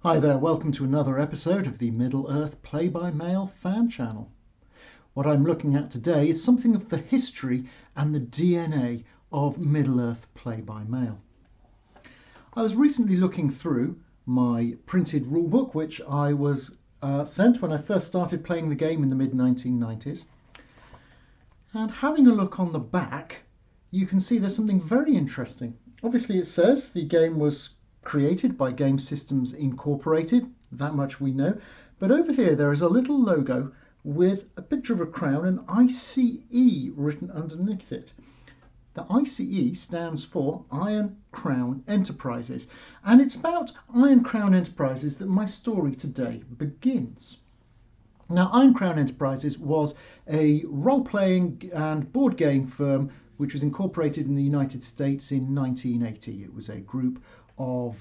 Hi there, welcome to another episode of the Middle-earth Play-by-Mail fan channel. What I'm looking at today is something of the history and the DNA of Middle-earth Play-by-Mail. I was recently looking through my printed rulebook, which I was sent when I first started playing the game in the mid-1990s. And having a look on the back, you can see there's something very interesting. Obviously it says the game was created by Game Systems Incorporated, that much we know, but over here there is a little logo with a picture of a crown and ICE written underneath it. The ICE stands for Iron Crown Enterprises, and it's about Iron Crown Enterprises that my story today begins. Now, Iron Crown Enterprises was a role-playing and board game firm which was incorporated in the United States in 1980. It was a group of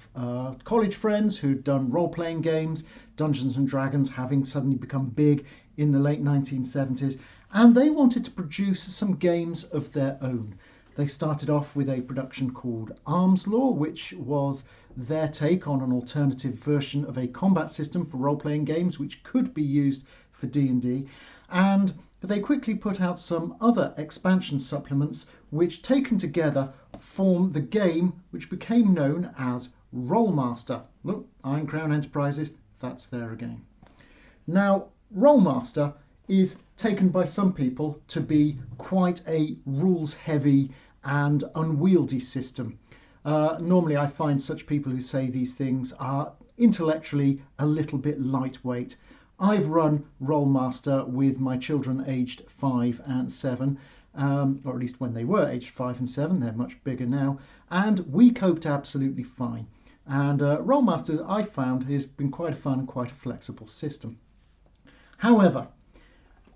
college friends who'd done role-playing games, Dungeons and Dragons having suddenly become big in the late 1970s, and they wanted to produce some games of their own. They started off with a production called Arms Law, which was their take on an alternative version of a combat system for role-playing games which could be used for D&D, and they quickly put out some other expansion supplements which, taken together, form the game which became known as Rolemaster. Look, Iron Crown Enterprises, that's there again. Now, Rolemaster is taken by some people to be quite a rules-heavy and unwieldy system. Normally I find such people who say these things are intellectually a little bit lightweight. I've run Rolemaster with my children aged 5 and 7, or at least when they were aged 5 and 7, they're much bigger now, and we coped absolutely fine. And Rolemaster, I found, has been quite a fun and quite a flexible system. However,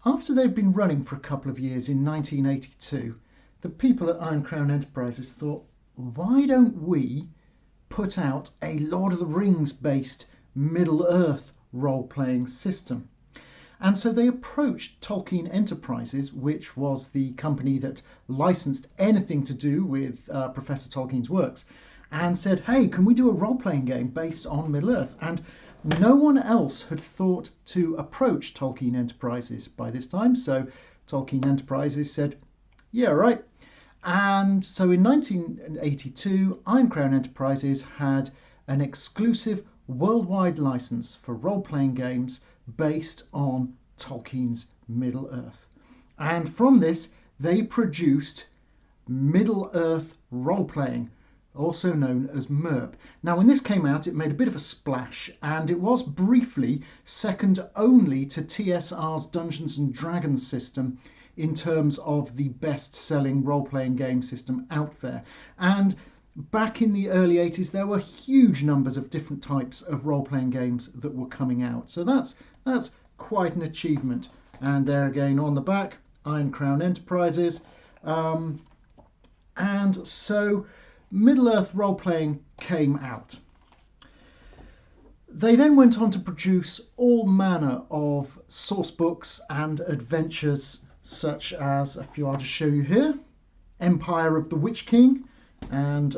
after they'd been running for a couple of years in 1982, the people at Iron Crown Enterprises thought, why don't we put out a Lord of the Rings based Middle-earth role-playing system? And so they approached Tolkien Enterprises, which was the company that licensed anything to do with Professor Tolkien's works, and said, hey, can we do a role-playing game based on Middle-earth? And no one else had thought to approach Tolkien Enterprises by this time, so Tolkien Enterprises said, yeah, right. And so in 1982, Iron Crown Enterprises had an exclusive worldwide license for role-playing games based on Tolkien's Middle-earth. And from this, they produced Middle-earth role-playing, also known as MERP. Now, when this came out, it made a bit of a splash, and it was briefly second only to TSR's Dungeons and Dragons system in terms of the best-selling role-playing game system out there. And back in the early 80s, there were huge numbers of different types of role-playing games that were coming out. So that's quite an achievement. And there again on the back, Iron Crown Enterprises. And so Middle-earth role-playing came out. They then went on to produce all manner of source books and adventures, such as a few I'll just show you here, Empire of the Witch King, and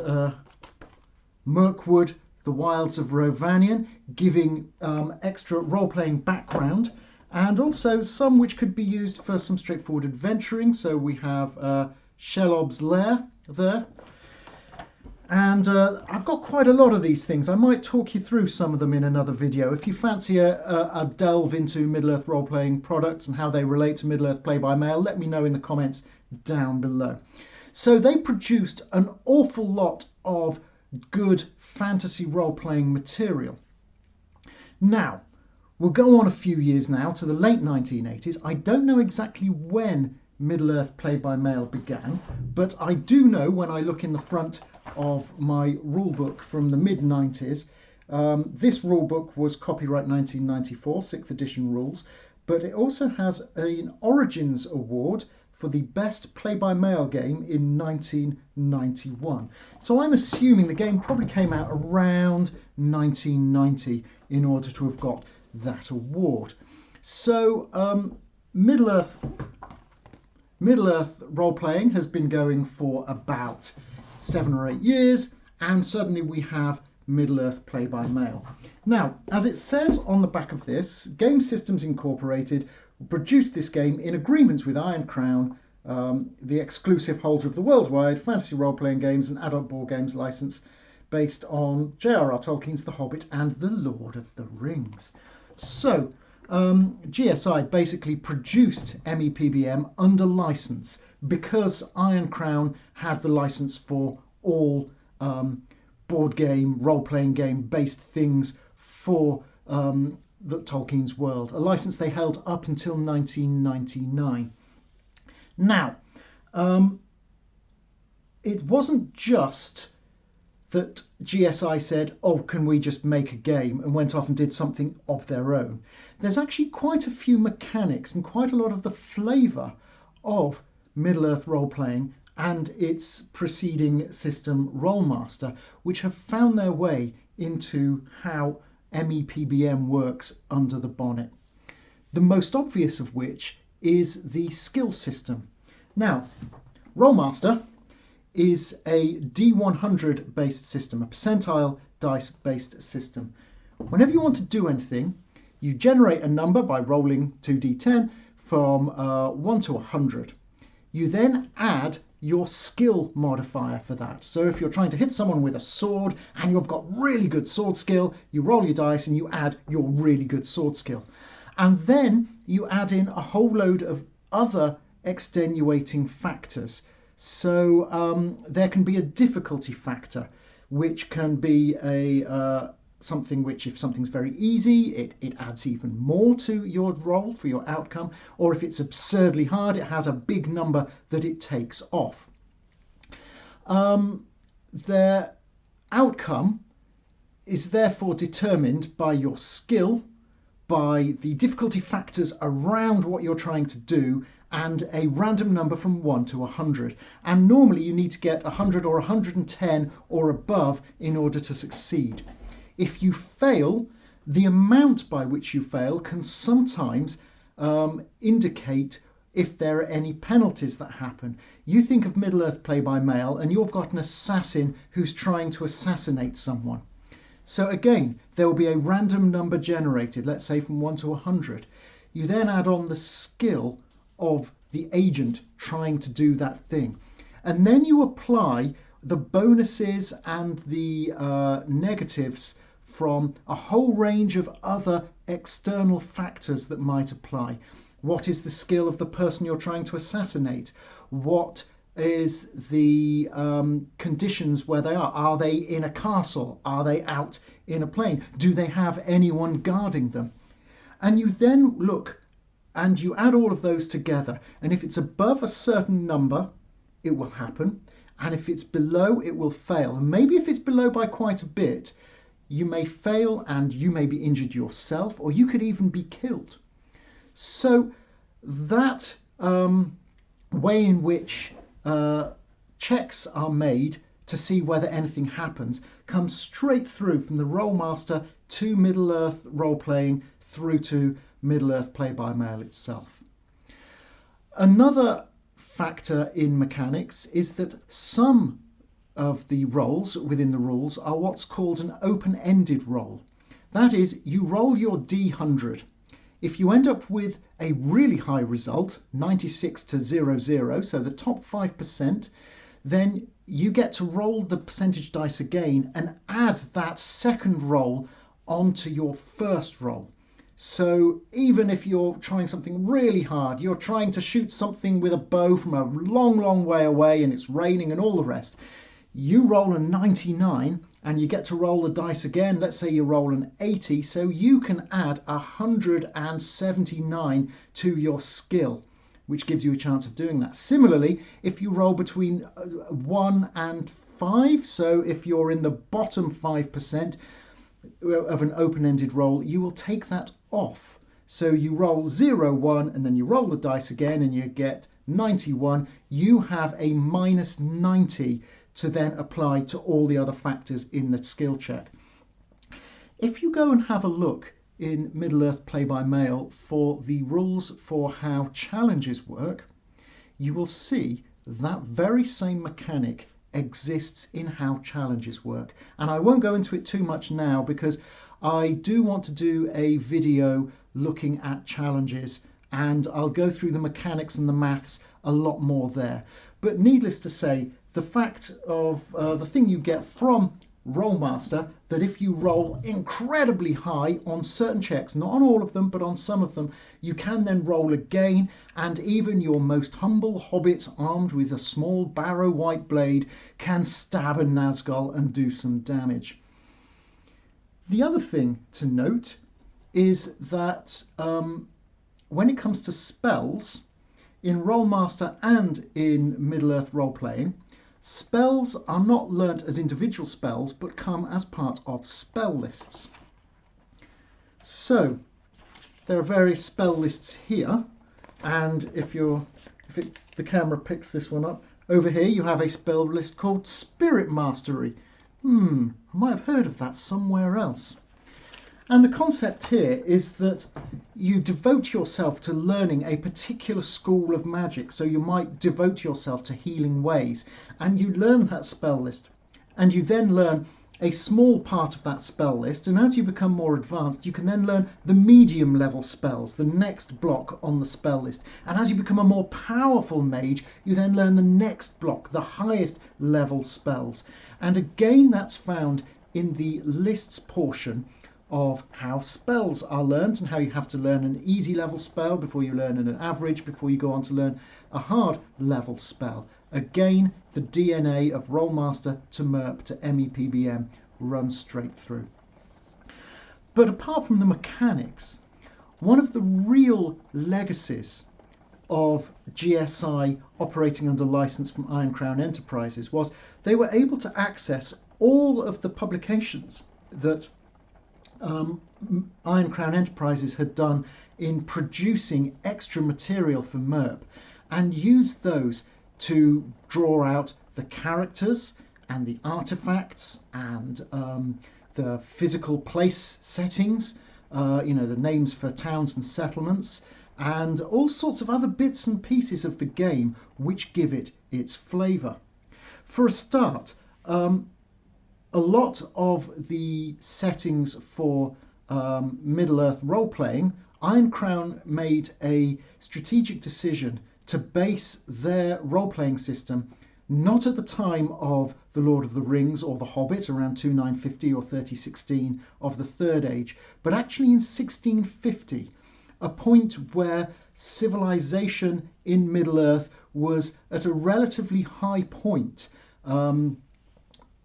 Mirkwood, The Wilds of Rovanion, giving extra role-playing background, and also some which could be used for some straightforward adventuring. So we have Shelob's Lair there. And I've got quite a lot of these things. I might talk you through some of them in another video. If you fancy a delve into Middle-earth role-playing products and how they relate to Middle-earth Play-by-Mail, let me know in the comments down below. So they produced an awful lot of good fantasy role-playing material. Now, we'll go on a few years now to the late 1980s. I don't know exactly when Middle-earth Play-by-Mail began, but I do know when I look in the front of my rulebook from the mid-90s. This rulebook was copyright 1994, 6th edition rules, but it also has an Origins Award for the best play-by-mail game in 1991. So I'm assuming the game probably came out around 1990 in order to have got that award. So Middle-earth role-playing has been going for about 7 or 8 years, and suddenly we have Middle-earth Play-by-Mail. Now, as it says on the back of this, Game Systems Incorporated produced this game in agreement with Iron Crown, the exclusive holder of the worldwide fantasy role-playing games and adult board games license based on J.R.R. Tolkien's The Hobbit and The Lord of the Rings. So, GSI basically produced MEPBM under license because Iron Crown had the license for all board game, role-playing game based things for the Tolkien's world, a license they held up until 1999. Now, it wasn't just that GSI said, oh, can we just make a game, and went off and did something of their own. There's actually quite a few mechanics and quite a lot of the flavour of Middle-earth role-playing and its preceding system Rolemaster, which have found their way into how MEPBM works under the bonnet. The most obvious of which is the skill system. Now, Rolemaster is a D100 based system, a percentile dice based system. Whenever you want to do anything, you generate a number by rolling 2d10 from 1 to 100. You then add your skill modifier for that. So if you're trying to hit someone with a sword and you've got really good sword skill, you roll your dice and you add your really good sword skill. And then you add in a whole load of other extenuating factors. So there can be a difficulty factor, which can be something which, if something's very easy, it adds even more to your roll for your outcome. Or if it's absurdly hard, it has a big number that it takes off. Their outcome is therefore determined by your skill, by the difficulty factors around what you're trying to do, and a random number from 1 to 100. And normally you need to get 100 or 110 or above in order to succeed. If you fail, the amount by which you fail can sometimes indicate if there are any penalties that happen. You think of Middle-earth Play-by-Mail and you've got an assassin who's trying to assassinate someone. So again, there will be a random number generated, let's say from 1 to 100. You then add on the skill of the agent trying to do that thing. And then you apply the bonuses and the negatives from a whole range of other external factors that might apply. What is the skill of the person you're trying to assassinate? What is the conditions where they are? Are they in a castle? Are they out in a plane? Do they have anyone guarding them? And you then look and you add all of those together, and if it's above a certain number, it will happen, and if it's below, it will fail. And maybe if it's below by quite a bit, you may fail and you may be injured yourself, or you could even be killed. So that way in which checks are made to see whether anything happens comes straight through from the Rolemaster to Middle-earth role-playing through to Middle-earth Play-by-Mail itself. Another factor in mechanics is that some of the rolls within the rules are what's called an open-ended roll. That is, you roll your D100. If you end up with a really high result, 96 to 00, so the top 5%, then you get to roll the percentage dice again and add that second roll onto your first roll. So even if you're trying something really hard, you're trying to shoot something with a bow from a long, long way away and it's raining and all the rest, you roll a 99 and you get to roll the dice again. Let's say you roll an 80, so you can add 179 to your skill, which gives you a chance of doing that. Similarly, if you roll between 1 and 5, so if you're in the bottom 5% of an open-ended roll, you will take that off. So you roll 0, 1, and then you roll the dice again and you get 91. You have a minus 90 to then apply to all the other factors in the skill check. If you go and have a look in Middle-earth Play-by-Mail for the rules for how challenges work, you will see that very same mechanic exists in how challenges work. And I won't go into it too much now because I do want to do a video looking at challenges, and I'll go through the mechanics and the maths a lot more there. But needless to say, the fact of the thing you get from Rollmaster, that if you roll incredibly high on certain checks, not on all of them, but on some of them, you can then roll again, and even your most humble hobbit armed with a small barrow white blade can stab a Nazgul and do some damage. The other thing to note is that when it comes to spells, in Rollmaster and in Middle-earth role-playing, spells are not learnt as individual spells, but come as part of spell lists. So there are various spell lists here, and the camera picks this one up, over here you have a spell list called Spirit Mastery. I might have heard of that somewhere else. And the concept here is that you devote yourself to learning a particular school of magic. So you might devote yourself to healing ways, and you learn that spell list. And you then learn a small part of that spell list. And as you become more advanced, you can then learn the medium level spells, the next block on the spell list. And as you become a more powerful mage, you then learn the next block, the highest level spells. And again, that's found in the lists portion of how spells are learned, and how you have to learn an easy level spell before you learn an average, before you go on to learn a hard level spell. Again, the DNA of Rollmaster to MERP to MEPBM runs straight through. But apart from the mechanics, one of the real legacies of GSI operating under license from Iron Crown Enterprises was they were able to access all of the publications that Iron Crown Enterprises had done in producing extra material for MERP, and used those to draw out the characters and the artifacts and the physical place settings, the names for towns and settlements, and all sorts of other bits and pieces of the game which give it its flavour. For a start, a lot of the settings for Middle-earth role-playing, Iron Crown made a strategic decision to base their role-playing system not at the time of The Lord of the Rings or The Hobbit around 2950 or 3016 of the Third Age, but actually in 1650, a point where civilization in Middle-earth was at a relatively high point.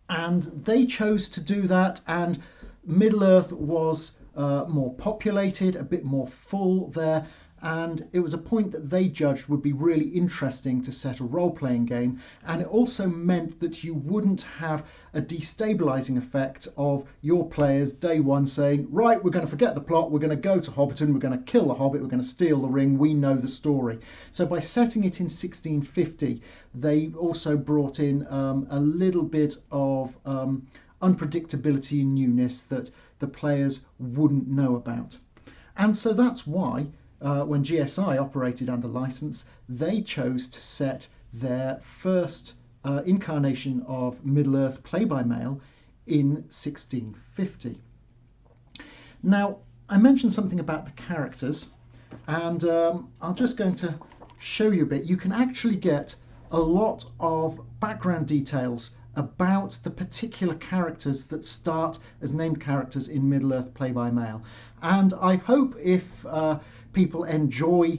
And they chose to do that, and Middle-earth was more populated, a bit more full there, and it was a point that they judged would be really interesting to set a role-playing game. And it also meant that you wouldn't have a destabilizing effect of your players day one saying, right, we're going to forget the plot, we're going to go to Hobbiton, we're going to kill the Hobbit, we're going to steal the ring, we know the story. So by setting it in 1650, they also brought in a little bit of unpredictability and newness that the players wouldn't know about. And so that's why when GSI operated under license, they chose to set their first incarnation of Middle-earth play-by-mail in 1650. Now, I mentioned something about the characters, and I'm just going to show you a bit. You can actually get a lot of background details about the particular characters that start as named characters in Middle-earth play-by-mail. And I hope if people enjoy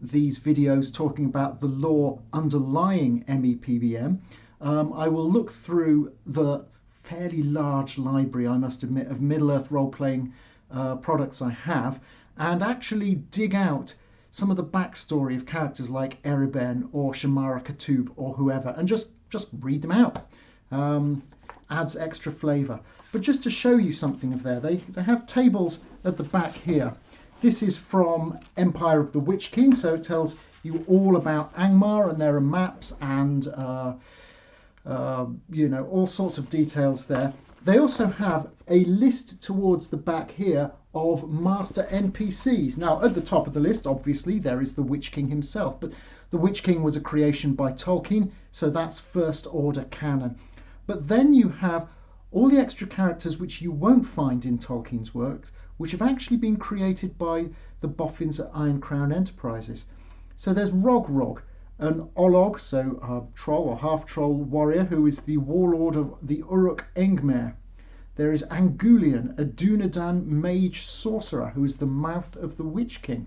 these videos talking about the lore underlying MEPBM, I will look through the fairly large library, I must admit, of Middle-earth role-playing products I have, and actually dig out some of the backstory of characters like Erebin or Shamara Katub or whoever, and just read them out. Adds extra flavour. But just to show you something of there, they have tables at the back here. This is from Empire of the Witch King, so it tells you all about Angmar, and there are maps and all sorts of details there. They also have a list towards the back here of master NPCs. Now, at the top of the list, obviously, there is the Witch King himself, but the Witch King was a creation by Tolkien, so that's first order canon. But then you have all the extra characters which you won't find in Tolkien's works, which have actually been created by the boffins at Iron Crown Enterprises. So there's Rog, an Olog, so a troll or half-troll warrior who is the warlord of the Uruk-Engmer. There is Angulian, a Dunedain mage sorcerer who is the mouth of the Witch King.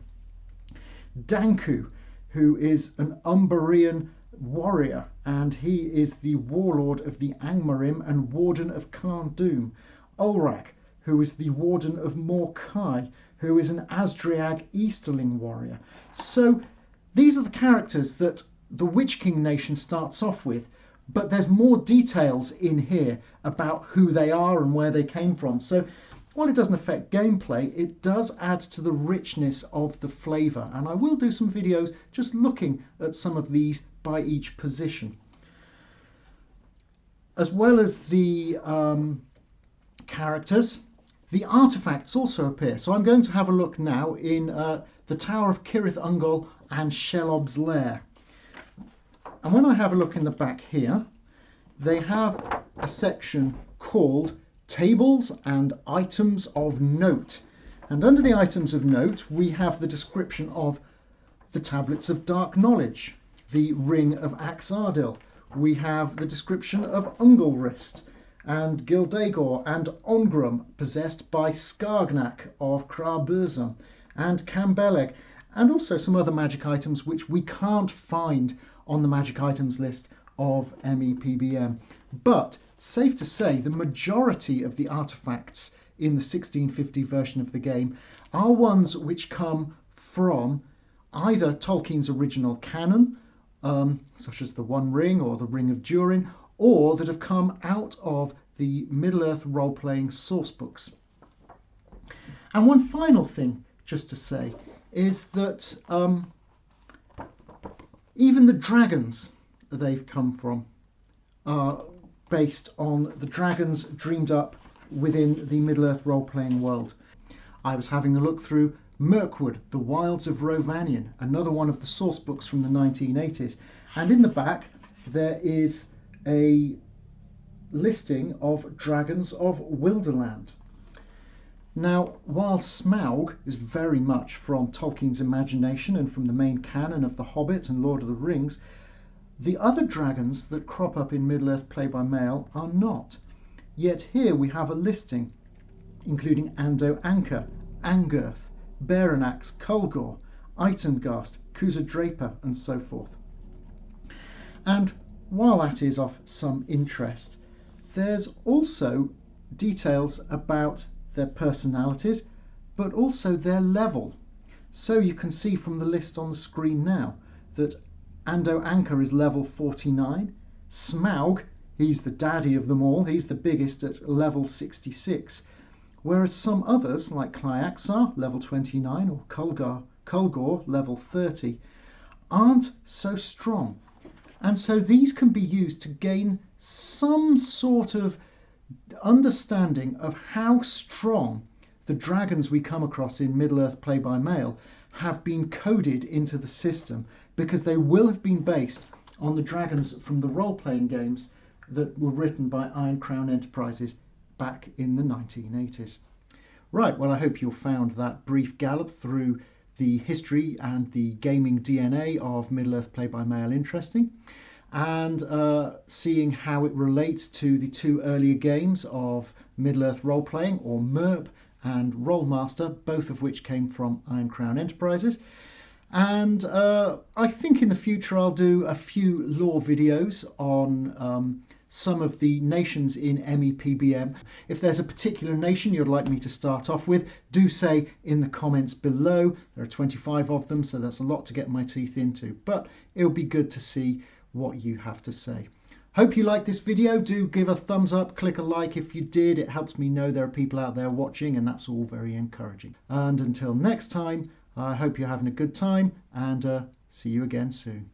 Danku, who is an Umbarian warrior, and he is the warlord of the Angmarim and warden of Carn Dûm. Ulrak, who is the warden of Morkai, who is an Asdriag Easterling warrior. So these are the characters that the Witch King nation starts off with, but there's more details in here about who they are and where they came from. So while it doesn't affect gameplay, it does add to the richness of the flavour, and I will do some videos just looking at some of these by each position. As well as the characters, the artefacts also appear. So I'm going to have a look now in the Tower of Cirith Ungol and Shelob's Lair. And when I have a look in the back here, they have a section called Tables and Items of Note. And under the Items of Note, we have the description of the Tablets of Dark Knowledge, the Ring of Axardil. We have the description of Ungolrist and Gildagor and Ongrum, possessed by Skargnak of Kraburzum and Cambeleg, and also some other magic items which we can't find on the magic items list of MEPBM. But safe to say the majority of the artifacts in the 1650 version of the game are ones which come from either Tolkien's original canon, such as the One Ring or the Ring of Durin, or that have come out of the Middle-earth role-playing source books. And one final thing just to say is that even the dragons that they've come from are based on the dragons dreamed up within the Middle-earth role-playing world. I was having a look through Mirkwood, The Wilds of Rovanion, another one of the source books from the 1980s, and in the back there is a listing of dragons of Wilderland. Now, while Smaug is very much from Tolkien's imagination and from the main canon of The Hobbit and Lord of the Rings, the other dragons that crop up in Middle-earth play-by-mail are not. Yet here we have a listing including Ando Anka, Angurth, Beranax, Kulgor, Itengast, Kuza Draper, and so forth. And while that is of some interest, there's also details about their personalities, but also their level. So you can see from the list on the screen now that Ando Anka is level 49, Smaug, he's the daddy of them all, he's the biggest at level 66, whereas some others like Clyaxar, level 29, or Kulgor, level 30, aren't so strong. And so these can be used to gain some sort of understanding of how strong the dragons we come across in Middle-earth play-by-mail have been coded into the system, because they will have been based on the dragons from the role-playing games that were written by Iron Crown Enterprises back in the 1980s. Right, well, I hope you found that brief gallop through the history and the gaming DNA of Middle-earth play-by-mail interesting, and seeing how it relates to the two earlier games of Middle-earth role-playing, or MERP, and Rollmaster, both of which came from Iron Crown Enterprises. And I think in the future I'll do a few lore videos on some of the nations in MEPBM. If there's a particular nation you'd like me to start off with, do say in the comments below. There are 25 of them, so that's a lot to get my teeth into, but it'll be good to see what you have to say. Hope you liked this video. Do give a thumbs up, click a like if you did. It helps me know there are people out there watching, and that's all very encouraging. And until next time, I hope you're having a good time, and see you again soon.